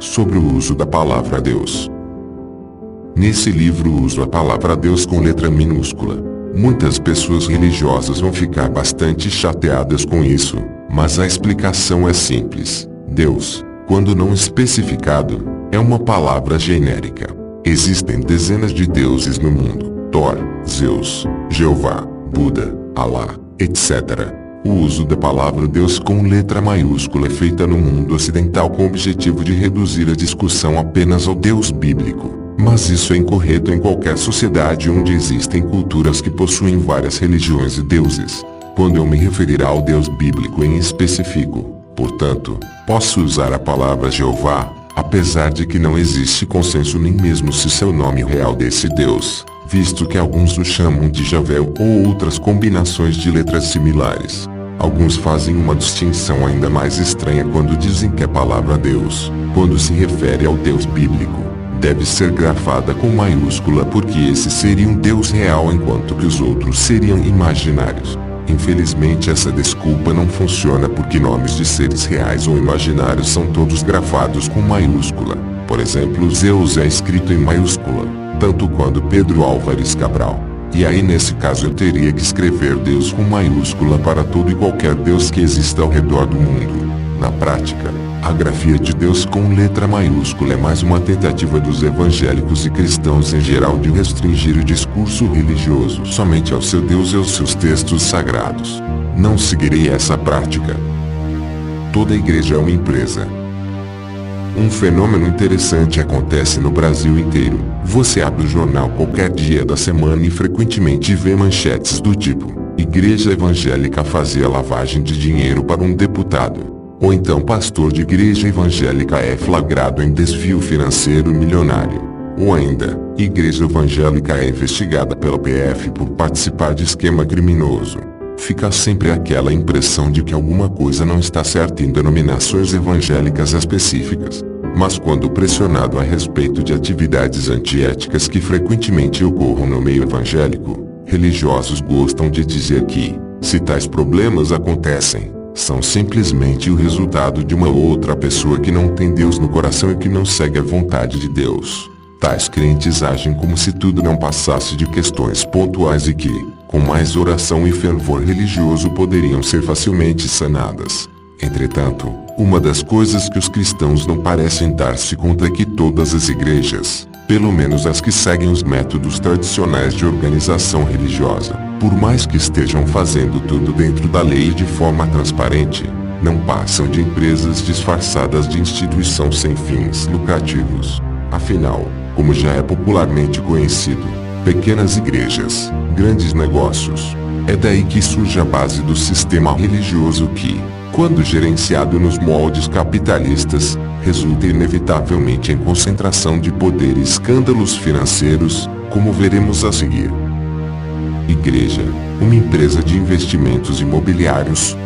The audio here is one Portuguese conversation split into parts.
sobre o uso da palavra Deus. Nesse livro uso a palavra Deus com letra minúscula. Muitas pessoas religiosas vão ficar bastante chateadas com isso, mas a explicação é simples. Deus, quando não especificado, é uma palavra genérica. Existem dezenas de deuses no mundo: Thor, Zeus, Jeová, Buda, Alá, etc. O uso da palavra Deus com letra maiúscula é feita no mundo ocidental com o objetivo de reduzir a discussão apenas ao Deus bíblico. Mas isso é incorreto em qualquer sociedade onde existem culturas que possuem várias religiões e deuses. Quando eu me referir ao Deus bíblico em específico, portanto, posso usar a palavra Jeová, apesar de que não existe consenso nem mesmo se seu nome real desse Deus, visto que alguns o chamam de Javé ou outras combinações de letras similares. Alguns fazem uma distinção ainda mais estranha quando dizem que a palavra Deus, quando se refere ao Deus bíblico, deve ser grafada com maiúscula porque esse seria um Deus real enquanto que os outros seriam imaginários. Infelizmente essa desculpa não funciona porque nomes de seres reais ou imaginários são todos grafados com maiúscula. Por exemplo, Zeus é escrito em maiúscula, tanto quanto Pedro Álvares Cabral. E aí nesse caso eu teria que escrever Deus com maiúscula para todo e qualquer Deus que exista ao redor do mundo. Na prática, a grafia de Deus com letra maiúscula é mais uma tentativa dos evangélicos e cristãos em geral de restringir o discurso religioso somente ao seu Deus e aos seus textos sagrados. Não seguirei essa prática. Toda igreja é uma empresa. Um fenômeno interessante acontece no Brasil inteiro. Você abre o jornal qualquer dia da semana e frequentemente vê manchetes do tipo: igreja evangélica fazia lavagem de dinheiro para um deputado. Ou então pastor de igreja evangélica é flagrado em desvio financeiro milionário. Ou ainda, igreja evangélica é investigada pela PF por participar de esquema criminoso. Fica sempre aquela impressão de que alguma coisa não está certa em denominações evangélicas específicas. Mas quando pressionado a respeito de atividades antiéticas que frequentemente ocorram no meio evangélico, religiosos gostam de dizer que, se tais problemas acontecem, são simplesmente o resultado de uma outra pessoa que não tem Deus no coração e que não segue a vontade de Deus. Tais crentes agem como se tudo não passasse de questões pontuais e que, com mais oração e fervor religioso poderiam ser facilmente sanadas. Entretanto, uma das coisas que os cristãos não parecem dar-se conta é que todas as igrejas, pelo menos as que seguem os métodos tradicionais de organização religiosa, por mais que estejam fazendo tudo dentro da lei e de forma transparente, não passam de empresas disfarçadas de instituição sem fins lucrativos. Afinal, como já é popularmente conhecido, pequenas igrejas, grandes negócios. É daí que surge a base do sistema religioso que, quando gerenciado nos moldes capitalistas, resulta inevitavelmente em concentração de poder e escândalos financeiros, como veremos a seguir. Igreja, uma empresa de investimentos imobiliários.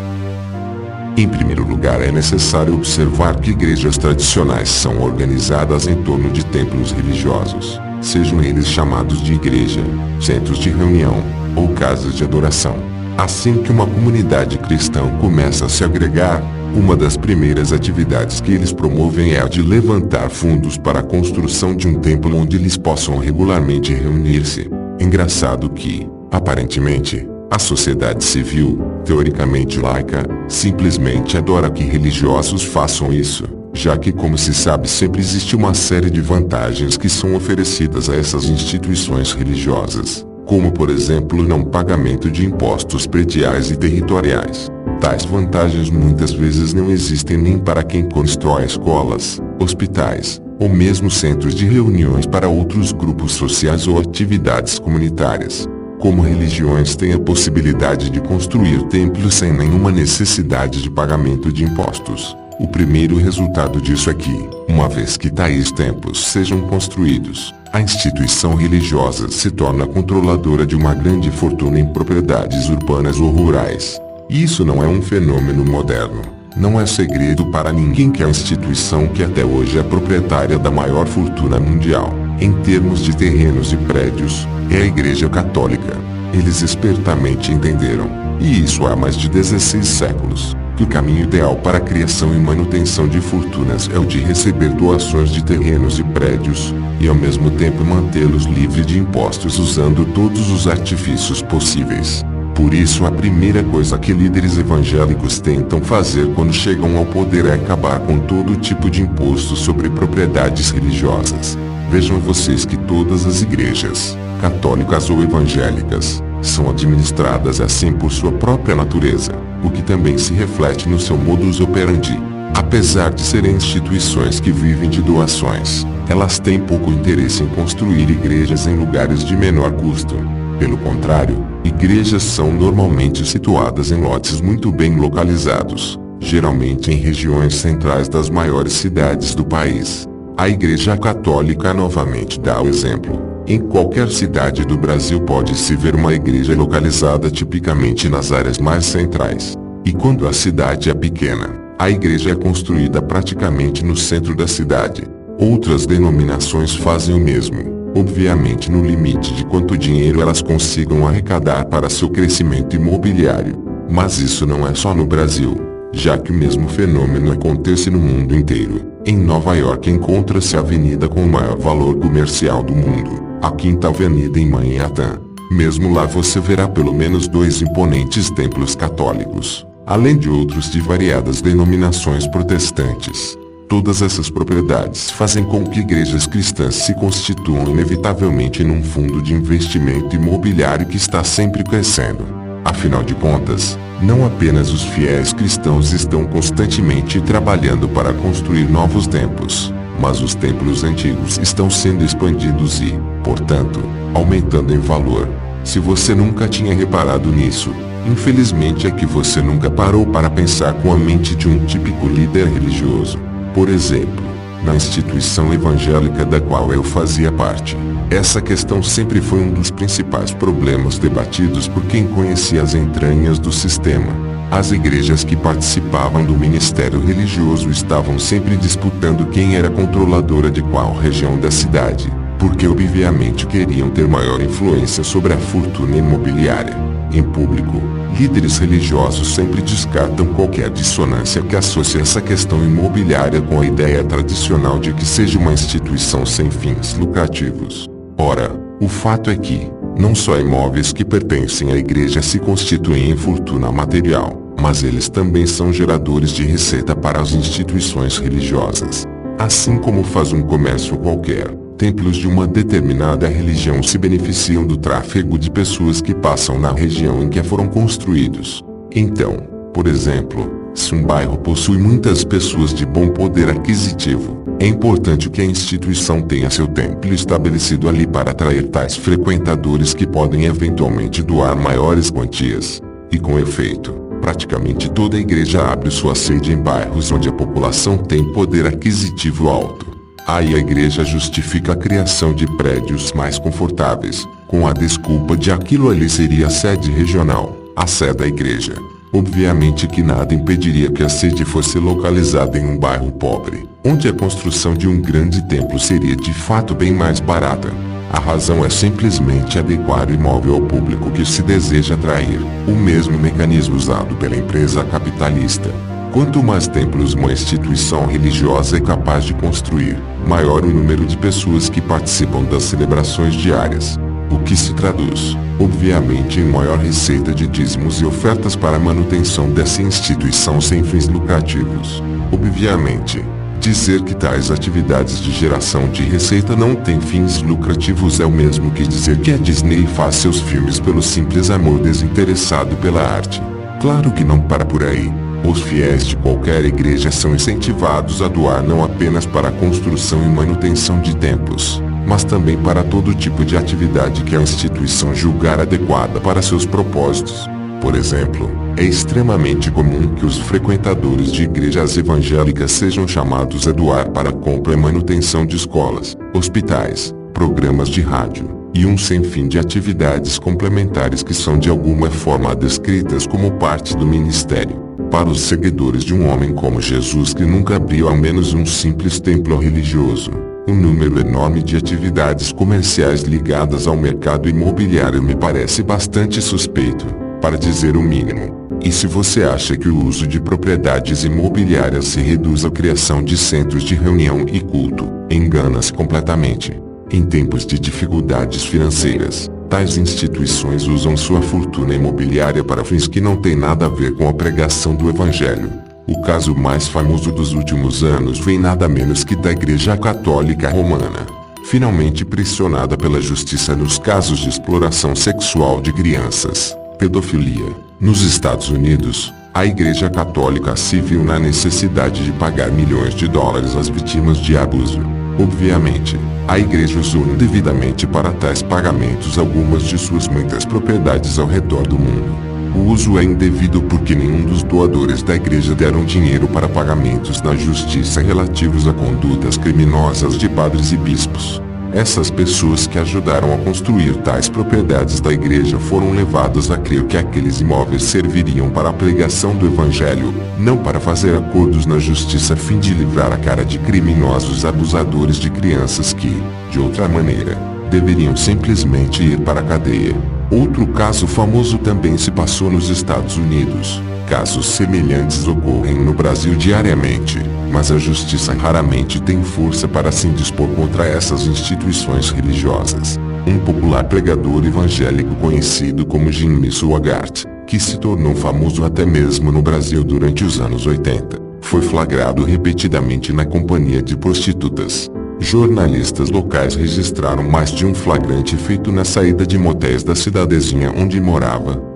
Em primeiro lugar, é necessário observar que igrejas tradicionais são organizadas em torno de templos religiosos, sejam eles chamados de igreja, centros de reunião ou casas de adoração. Assim que uma comunidade cristã começa a se agregar, uma das primeiras atividades que eles promovem é a de levantar fundos para a construção de um templo onde eles possam regularmente reunir-se. Engraçado que, aparentemente, a sociedade civil, teoricamente laica, simplesmente adora que religiosos façam isso, já que, como se sabe, sempre existe uma série de vantagens que são oferecidas a essas instituições religiosas, como por exemplo o não pagamento de impostos prediais e territoriais. Tais vantagens muitas vezes não existem nem para quem constrói escolas, hospitais, ou mesmo centros de reuniões para outros grupos sociais ou atividades comunitárias. Como religiões têm a possibilidade de construir templos sem nenhuma necessidade de pagamento de impostos. O primeiro resultado disso é que, uma vez que tais templos sejam construídos, a instituição religiosa se torna controladora de uma grande fortuna em propriedades urbanas ou rurais. E isso não é um fenômeno moderno. Não é segredo para ninguém que a instituição que até hoje é proprietária da maior fortuna mundial, em termos de terrenos e prédios, é a Igreja Católica. Eles espertamente entenderam, e isso há mais de 16 séculos, que o caminho ideal para a criação e manutenção de fortunas é o de receber doações de terrenos e prédios, e ao mesmo tempo mantê-los livres de impostos usando todos os artifícios possíveis. Por isso a primeira coisa que líderes evangélicos tentam fazer quando chegam ao poder é acabar com todo tipo de imposto sobre propriedades religiosas. Vejam vocês que todas as igrejas, católicas ou evangélicas, são administradas assim por sua própria natureza, o que também se reflete no seu modus operandi. Apesar de serem instituições que vivem de doações, elas têm pouco interesse em construir igrejas em lugares de menor custo. Pelo contrário, igrejas são normalmente situadas em lotes muito bem localizados, geralmente em regiões centrais das maiores cidades do país. A Igreja Católica novamente dá o exemplo. Em qualquer cidade do Brasil pode-se ver uma igreja localizada tipicamente nas áreas mais centrais. E quando a cidade é pequena, a igreja é construída praticamente no centro da cidade. Outras denominações fazem o mesmo, obviamente no limite de quanto dinheiro elas consigam arrecadar para seu crescimento imobiliário. Mas isso não é só no Brasil, já que o mesmo fenômeno acontece no mundo inteiro. Em Nova York encontra-se a avenida com o maior valor comercial do mundo, a Quinta Avenida em Manhattan. Mesmo lá você verá pelo menos 2 imponentes templos católicos, além de outros de variadas denominações protestantes. Todas essas propriedades fazem com que igrejas cristãs se constituam inevitavelmente num fundo de investimento imobiliário que está sempre crescendo. Afinal de contas, não apenas os fiéis cristãos estão constantemente trabalhando para construir novos templos, mas os templos antigos estão sendo expandidos e, portanto, aumentando em valor. Se você nunca tinha reparado nisso, infelizmente é que você nunca parou para pensar com a mente de um típico líder religioso. Por exemplo, na instituição evangélica da qual eu fazia parte, essa questão sempre foi um dos principais problemas debatidos por quem conhecia as entranhas do sistema. As igrejas que participavam do ministério religioso estavam sempre disputando quem era controladora de qual região da cidade, porque obviamente queriam ter maior influência sobre a fortuna imobiliária. Em público, líderes religiosos sempre descartam qualquer dissonância que associe essa questão imobiliária com a ideia tradicional de que seja uma instituição sem fins lucrativos. Ora, o fato é que, não só imóveis que pertencem à igreja se constituem em fortuna material, mas eles também são geradores de receita para as instituições religiosas. Assim como faz um comércio qualquer, templos de uma determinada religião se beneficiam do tráfego de pessoas que passam na região em que foram construídos. Então, por exemplo, se um bairro possui muitas pessoas de bom poder aquisitivo, é importante que a instituição tenha seu templo estabelecido ali para atrair tais frequentadores que podem eventualmente doar maiores quantias. E com efeito, praticamente toda a igreja abre sua sede em bairros onde a população tem poder aquisitivo alto. Aí a igreja justifica a criação de prédios mais confortáveis, com a desculpa de aquilo ali seria a sede regional, a sede da igreja. Obviamente que nada impediria que a sede fosse localizada em um bairro pobre, onde a construção de um grande templo seria de fato bem mais barata. A razão é simplesmente adequar o imóvel ao público que se deseja atrair, o mesmo mecanismo usado pela empresa capitalista. Quanto mais templos uma instituição religiosa é capaz de construir, maior o número de pessoas que participam das celebrações diárias. O que se traduz, obviamente, em maior receita de dízimos e ofertas para a manutenção dessa instituição sem fins lucrativos. Obviamente, dizer que tais atividades de geração de receita não têm fins lucrativos é o mesmo que dizer que a Disney faz seus filmes pelo simples amor desinteressado pela arte. Claro que não para por aí. Os fiéis de qualquer igreja são incentivados a doar não apenas para a construção e manutenção de templos, mas também para todo tipo de atividade que a instituição julgar adequada para seus propósitos. Por exemplo, é extremamente comum que os frequentadores de igrejas evangélicas sejam chamados a doar para a compra e manutenção de escolas, hospitais, programas de rádio, e um sem fim de atividades complementares que são de alguma forma descritas como parte do ministério. Para os seguidores de um homem como Jesus que nunca abriu ao menos um simples templo religioso, um número enorme de atividades comerciais ligadas ao mercado imobiliário me parece bastante suspeito, para dizer o mínimo. E se você acha que o uso de propriedades imobiliárias se reduz à criação de centros de reunião e culto, engana-se completamente. Em tempos de dificuldades financeiras, tais instituições usam sua fortuna imobiliária para fins que não têm nada a ver com a pregação do Evangelho. O caso mais famoso dos últimos anos vem nada menos que da Igreja Católica Romana. Finalmente pressionada pela justiça nos casos de exploração sexual de crianças, pedofilia, nos Estados Unidos, a Igreja Católica se viu na necessidade de pagar milhões de dólares às vítimas de abuso. Obviamente, a Igreja usou indevidamente para tais pagamentos algumas de suas muitas propriedades ao redor do mundo. O uso é indevido porque nenhum dos doadores da Igreja deram dinheiro para pagamentos na justiça relativos a condutas criminosas de padres e bispos. Essas pessoas que ajudaram a construir tais propriedades da Igreja foram levadas a crer que aqueles imóveis serviriam para a pregação do Evangelho, não para fazer acordos na justiça a fim de livrar a cara de criminosos abusadores de crianças que, de outra maneira, deveriam simplesmente ir para a cadeia. Outro caso famoso também se passou nos Estados Unidos. Casos semelhantes ocorrem no Brasil diariamente, mas a justiça raramente tem força para se indispor contra essas instituições religiosas. Um popular pregador evangélico conhecido como Jimmy Swaggart, que se tornou famoso até mesmo no Brasil durante os anos 80, foi flagrado repetidamente na companhia de prostitutas. Jornalistas locais registraram mais de um flagrante feito na saída de motéis da cidadezinha onde morava.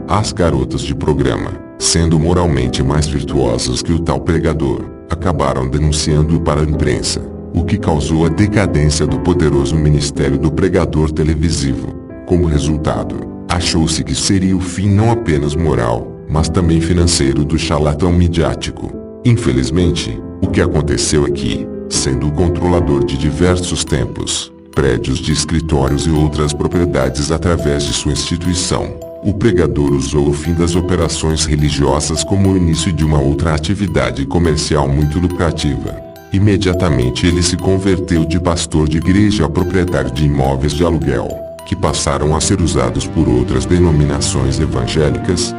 As garotas de programa, sendo moralmente mais virtuosas que o tal pregador, acabaram denunciando-o para a imprensa, o que causou a decadência do poderoso ministério do pregador televisivo. Como resultado, achou-se que seria o fim não apenas moral, mas também financeiro do charlatão midiático. Infelizmente, o que aconteceu é que, sendo o controlador de diversos templos, prédios de escritórios e outras propriedades através de sua instituição, o pregador usou o fim das operações religiosas como o início de uma outra atividade comercial muito lucrativa. Imediatamente ele se converteu de pastor de igreja a proprietário de imóveis de aluguel, que passaram a ser usados por outras denominações evangélicas.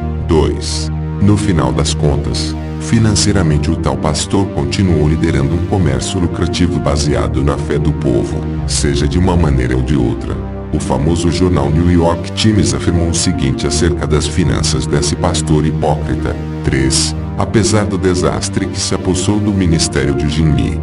No final das contas, financeiramente o tal pastor continuou liderando um comércio lucrativo baseado na fé do povo, seja de uma maneira ou de outra. O famoso jornal New York Times afirmou o seguinte acerca das finanças desse pastor hipócrita. Apesar do desastre que se apossou do ministério de Jimmy,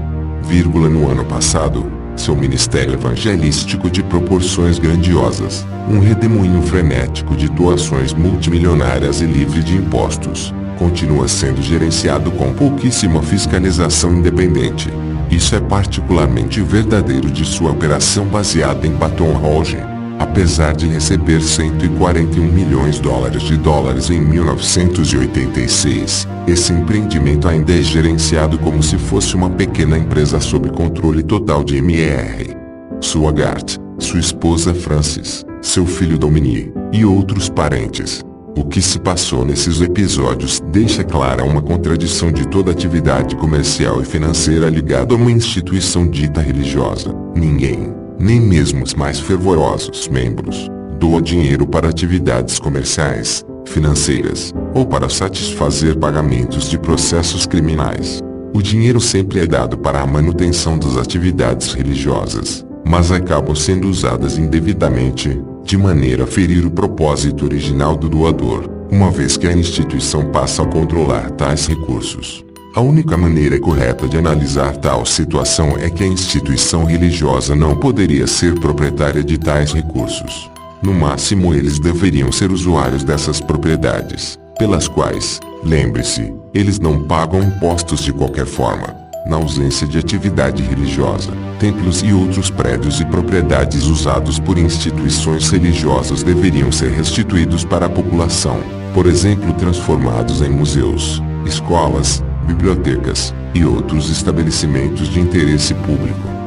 no ano passado, seu ministério evangelístico de proporções grandiosas, um redemoinho frenético de doações multimilionárias e livre de impostos, continua sendo gerenciado com pouquíssima fiscalização independente. Isso é particularmente verdadeiro de sua operação baseada em Baton Rouge. Apesar de receber 141 milhões de dólares em 1986, esse empreendimento ainda é gerenciado como se fosse uma pequena empresa sob controle total de Mr. Swaggart, sua esposa Frances, seu filho Dominique, e outros parentes. O que se passou nesses episódios deixa clara uma contradição de toda atividade comercial e financeira ligada a uma instituição dita religiosa. Ninguém, nem mesmo os mais fervorosos membros, doa dinheiro para atividades comerciais, financeiras, ou para satisfazer pagamentos de processos criminais. O dinheiro sempre é dado para a manutenção das atividades religiosas, mas acabam sendo usadas indevidamente, de maneira a ferir o propósito original do doador, uma vez que a instituição passa a controlar tais recursos. A única maneira correta de analisar tal situação é que a instituição religiosa não poderia ser proprietária de tais recursos. No máximo eles deveriam ser usuários dessas propriedades, pelas quais, lembre-se, eles não pagam impostos de qualquer forma. Na ausência de atividade religiosa, templos e outros prédios e propriedades usados por instituições religiosas deveriam ser restituídos para a população, por exemplo transformados em museus, escolas, bibliotecas e outros estabelecimentos de interesse público.